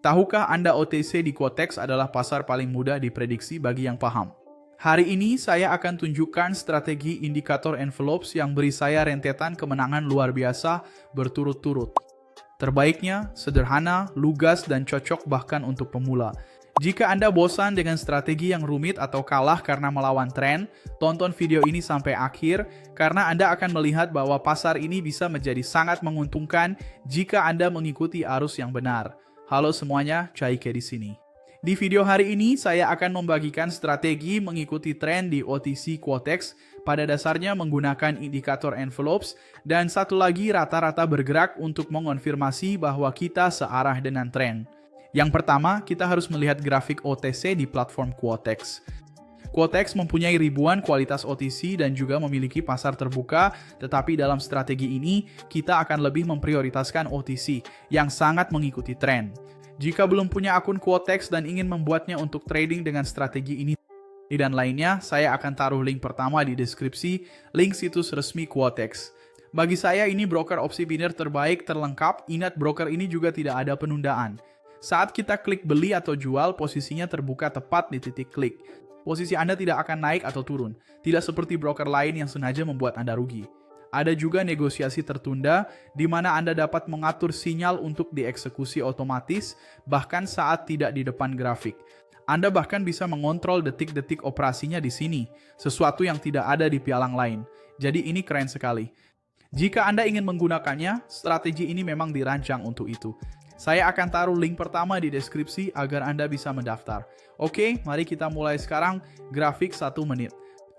Tahukah Anda OTC di Quotex adalah pasar paling mudah diprediksi bagi yang paham? Hari ini saya akan tunjukkan strategi indikator envelopes yang beri saya rentetan kemenangan luar biasa berturut-turut. Terbaiknya, sederhana, lugas, dan cocok bahkan untuk pemula. Jika Anda bosan dengan strategi yang rumit atau kalah karena melawan tren, tonton video ini sampai akhir karena Anda akan melihat bahwa pasar ini bisa menjadi sangat menguntungkan jika Anda mengikuti arus yang benar. Halo semuanya, Caike di sini. Di video hari ini, saya akan membagikan strategi mengikuti tren di OTC Quotex, pada dasarnya menggunakan indikator envelopes, dan satu lagi rata-rata bergerak untuk mengonfirmasi bahwa kita searah dengan tren. Yang pertama, kita harus melihat grafik OTC di platform Quotex. Quotex mempunyai ribuan kualitas OTC dan juga memiliki pasar terbuka, tetapi dalam strategi ini, kita akan lebih memprioritaskan OTC yang sangat mengikuti tren. Jika belum punya akun Quotex dan ingin membuatnya untuk trading dengan strategi ini dan lainnya, saya akan taruh link pertama di deskripsi, link situs resmi Quotex. Bagi saya ini broker opsi biner terbaik terlengkap, ingat broker ini juga tidak ada penundaan. Saat kita klik beli atau jual, posisinya terbuka tepat di titik klik. Posisi Anda tidak akan naik atau turun, tidak seperti broker lain yang sengaja membuat Anda rugi. Ada juga negosiasi tertunda, di mana Anda dapat mengatur sinyal untuk dieksekusi otomatis, bahkan saat tidak di depan grafik. Anda bahkan bisa mengontrol detik-detik operasinya di sini, sesuatu yang tidak ada di pialang lain. Jadi ini keren sekali. Jika Anda ingin menggunakannya, strategi ini memang dirancang untuk itu. Saya akan taruh link pertama di deskripsi agar Anda bisa mendaftar. Oke, mari kita mulai sekarang, grafik 1 menit.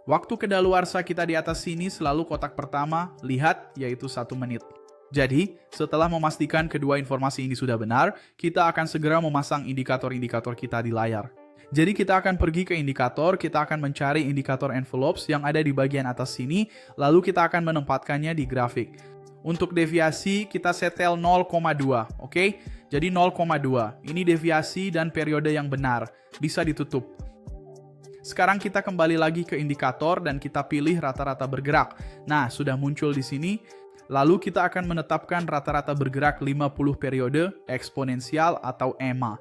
Waktu kedaluarsa kita di atas sini selalu kotak pertama, lihat, yaitu 1 menit. Jadi, setelah memastikan kedua informasi ini sudah benar, kita akan segera memasang indikator-indikator kita di layar. Jadi kita akan pergi ke indikator, kita akan mencari indikator envelopes yang ada di bagian atas sini, lalu kita akan menempatkannya di grafik. Untuk deviasi, kita setel 0,2, oke? Jadi 0,2, ini deviasi dan periode yang benar, bisa ditutup. Sekarang kita kembali lagi ke indikator dan kita pilih rata-rata bergerak. Nah, sudah muncul di sini. Lalu kita akan menetapkan rata-rata bergerak 50 periode, eksponensial atau EMA.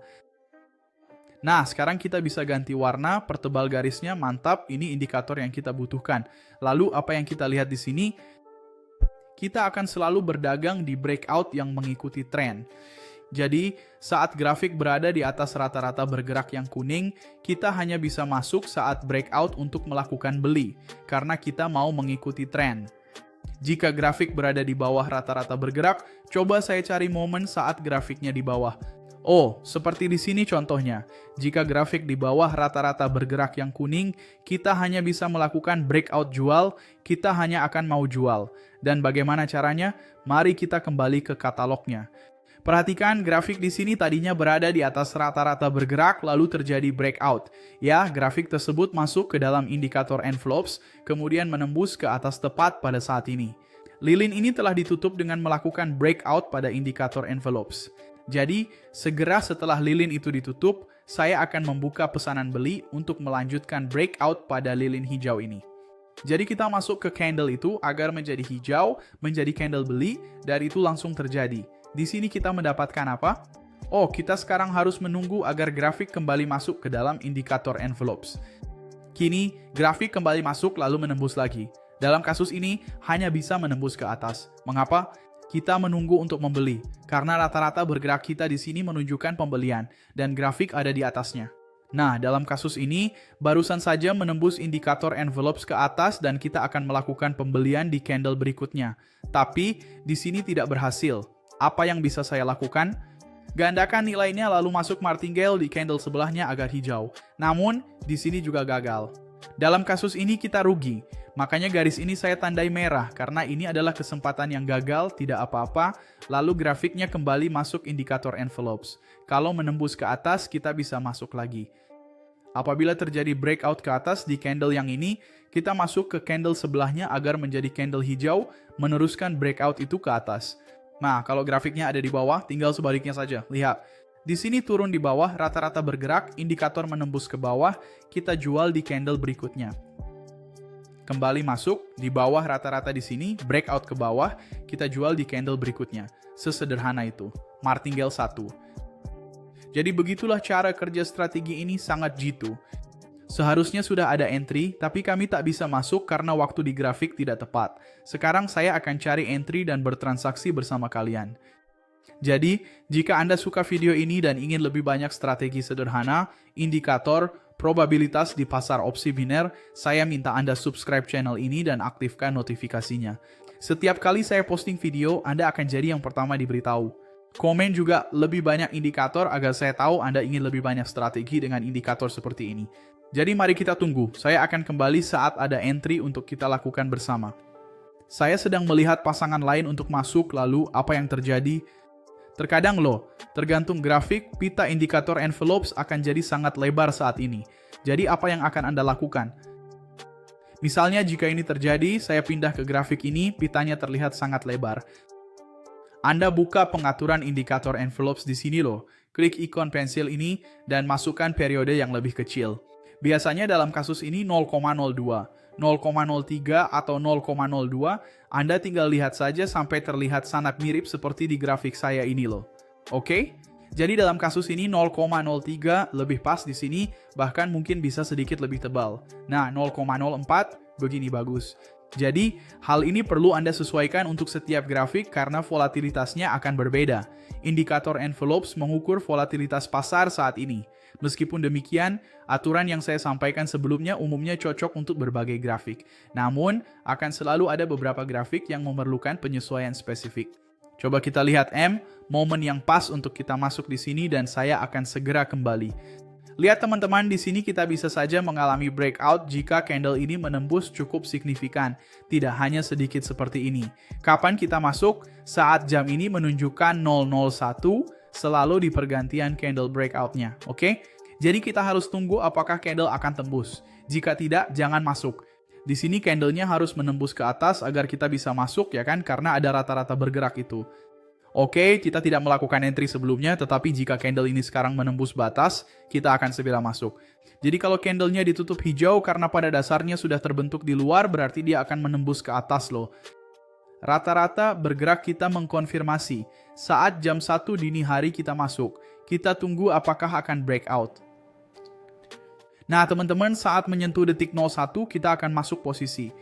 Nah, sekarang kita bisa ganti warna, pertebal garisnya, mantap, ini indikator yang kita butuhkan. Lalu apa yang kita lihat di sini? Kita akan selalu berdagang di breakout yang mengikuti tren. Jadi, saat grafik berada di atas rata-rata bergerak yang kuning, kita hanya bisa masuk saat breakout untuk melakukan beli, karena kita mau mengikuti tren. Jika grafik berada di bawah rata-rata bergerak, coba saya cari momen saat grafiknya di bawah. Oh, seperti di sini contohnya. Jika grafik di bawah rata-rata bergerak yang kuning, kita hanya bisa melakukan breakout jual, kita hanya akan mau jual. Dan bagaimana caranya? Mari kita kembali ke katalognya. Perhatikan grafik di sini tadinya berada di atas rata-rata bergerak lalu terjadi breakout. Ya, grafik tersebut masuk ke dalam indikator envelopes, kemudian menembus ke atas tepat pada saat ini. Lilin ini telah ditutup dengan melakukan breakout pada indikator envelopes. Jadi, segera setelah lilin itu ditutup, saya akan membuka pesanan beli untuk melanjutkan breakout pada lilin hijau ini. Jadi kita masuk ke candle itu agar menjadi hijau, menjadi candle beli, dari itu langsung terjadi. Di sini kita mendapatkan apa? Oh, kita sekarang harus menunggu agar grafik kembali masuk ke dalam indikator envelopes. Kini, grafik kembali masuk lalu menembus lagi. Dalam kasus ini, hanya bisa menembus ke atas. Mengapa? Kita menunggu untuk membeli, karena rata-rata bergerak kita di sini menunjukkan pembelian, dan grafik ada di atasnya. Nah, dalam kasus ini, barusan saja menembus indikator envelopes ke atas dan kita akan melakukan pembelian di candle berikutnya. Tapi, di sini tidak berhasil. Apa yang bisa saya lakukan? Gandakan nilainya lalu masuk martingale di candle sebelahnya agar hijau. Namun, di sini juga gagal. Dalam kasus ini kita rugi. Makanya garis ini saya tandai merah karena ini adalah kesempatan yang gagal, tidak apa-apa. Lalu grafiknya kembali masuk indikator envelopes. Kalau menembus ke atas, kita bisa masuk lagi. Apabila terjadi breakout ke atas di candle yang ini, kita masuk ke candle sebelahnya agar menjadi candle hijau, meneruskan breakout itu ke atas. Nah, kalau grafiknya ada di bawah, tinggal sebaliknya saja. Lihat, di sini turun di bawah, rata-rata bergerak, indikator menembus ke bawah, kita jual di candle berikutnya. Kembali masuk, di bawah rata-rata di sini, breakout ke bawah, kita jual di candle berikutnya. Sesederhana itu. Martingale 1. Jadi begitulah cara kerja strategi ini sangat jitu. Seharusnya sudah ada entry, tapi kami tak bisa masuk karena waktu di grafik tidak tepat. Sekarang saya akan cari entry dan bertransaksi bersama kalian. Jadi, jika Anda suka video ini dan ingin lebih banyak strategi sederhana, indikator, probabilitas di pasar opsi biner, saya minta Anda subscribe channel ini dan aktifkan notifikasinya. Setiap kali saya posting video, Anda akan jadi yang pertama diberitahu. Komen juga lebih banyak indikator agar saya tahu Anda ingin lebih banyak strategi dengan indikator seperti ini. Jadi mari kita tunggu, saya akan kembali saat ada entry untuk kita lakukan bersama. Saya sedang melihat pasangan lain untuk masuk, lalu apa yang terjadi? Terkadang loh, tergantung grafik, pita indikator envelopes akan jadi sangat lebar saat ini. Jadi apa yang akan Anda lakukan? Misalnya jika ini terjadi, saya pindah ke grafik ini, pitanya terlihat sangat lebar. Anda buka pengaturan indikator envelopes di sini loh. Klik ikon pensil ini dan masukkan periode yang lebih kecil. Biasanya dalam kasus ini 0,02, 0,03 atau 0,02, Anda tinggal lihat saja sampai terlihat sangat mirip seperti di grafik saya ini loh. Oke? Jadi dalam kasus ini 0,03 lebih pas di sini, bahkan mungkin bisa sedikit lebih tebal. Nah, 0,04 begini bagus. Jadi, hal ini perlu Anda sesuaikan untuk setiap grafik karena volatilitasnya akan berbeda. Indikator envelopes mengukur volatilitas pasar saat ini. Meskipun demikian, aturan yang saya sampaikan sebelumnya umumnya cocok untuk berbagai grafik. Namun, akan selalu ada beberapa grafik yang memerlukan penyesuaian spesifik. Coba kita lihat M, momen yang pas untuk kita masuk di sini dan saya akan segera kembali. Lihat teman-teman, di sini kita bisa saja mengalami breakout jika candle ini menembus cukup signifikan, tidak hanya sedikit seperti ini. Kapan kita masuk? Saat jam ini menunjukkan 001, selalu di pergantian candle breakout-nya, oke? Jadi kita harus tunggu apakah candle akan tembus. Jika tidak, jangan masuk. Di sini candle-nya harus menembus ke atas agar kita bisa masuk ya kan, karena ada rata-rata bergerak itu. Oke, kita tidak melakukan entry sebelumnya, tetapi jika candle ini sekarang menembus batas, kita akan segera masuk. Jadi kalau candle-nya ditutup hijau karena pada dasarnya sudah terbentuk di luar, berarti dia akan menembus ke atas loh. Rata-rata bergerak kita mengkonfirmasi. Saat jam 1 dini hari kita masuk. Kita tunggu apakah akan breakout. Nah teman-teman, saat menyentuh detik 01 kita akan masuk posisi.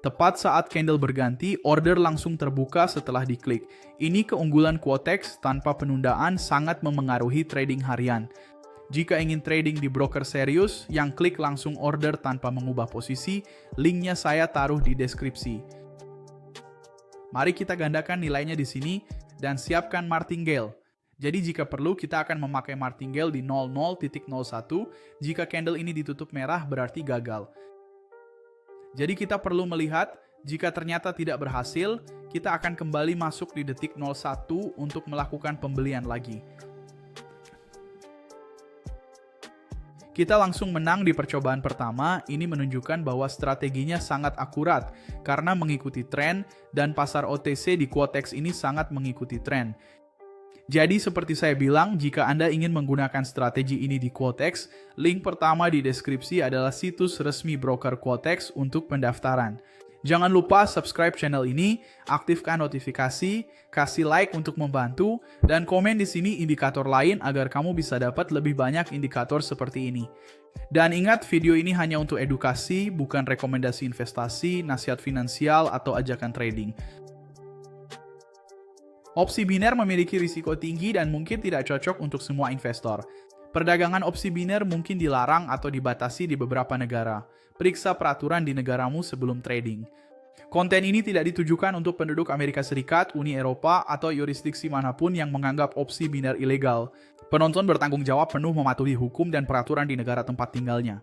Tepat saat candle berganti, order langsung terbuka setelah diklik. Ini keunggulan Quotex tanpa penundaan sangat memengaruhi trading harian. Jika ingin trading di broker serius, yang klik langsung order tanpa mengubah posisi, linknya saya taruh di deskripsi. Mari kita gandakan nilainya di sini dan siapkan martingale. Jadi jika perlu kita akan memakai martingale di 00.01. Jika candle ini ditutup merah berarti gagal. Jadi kita perlu melihat jika ternyata tidak berhasil, kita akan kembali masuk di detik 01 untuk melakukan pembelian lagi. Kita langsung menang di percobaan pertama, ini menunjukkan bahwa strateginya sangat akurat karena mengikuti tren dan pasar OTC di Quotex ini sangat mengikuti tren. Jadi seperti saya bilang, jika Anda ingin menggunakan strategi ini di Quotex, link pertama di deskripsi adalah situs resmi broker Quotex untuk pendaftaran. Jangan lupa subscribe channel ini, aktifkan notifikasi, kasih like untuk membantu, dan komen di sini indikator lain agar kamu bisa dapat lebih banyak indikator seperti ini. Dan ingat, video ini hanya untuk edukasi, bukan rekomendasi investasi, nasihat finansial, atau ajakan trading. Opsi biner memiliki risiko tinggi dan mungkin tidak cocok untuk semua investor. Perdagangan opsi biner mungkin dilarang atau dibatasi di beberapa negara. Periksa peraturan di negaramu sebelum trading. Konten ini tidak ditujukan untuk penduduk Amerika Serikat, Uni Eropa, atau yurisdiksi manapun yang menganggap opsi biner ilegal. Penonton bertanggung jawab penuh mematuhi hukum dan peraturan di negara tempat tinggalnya.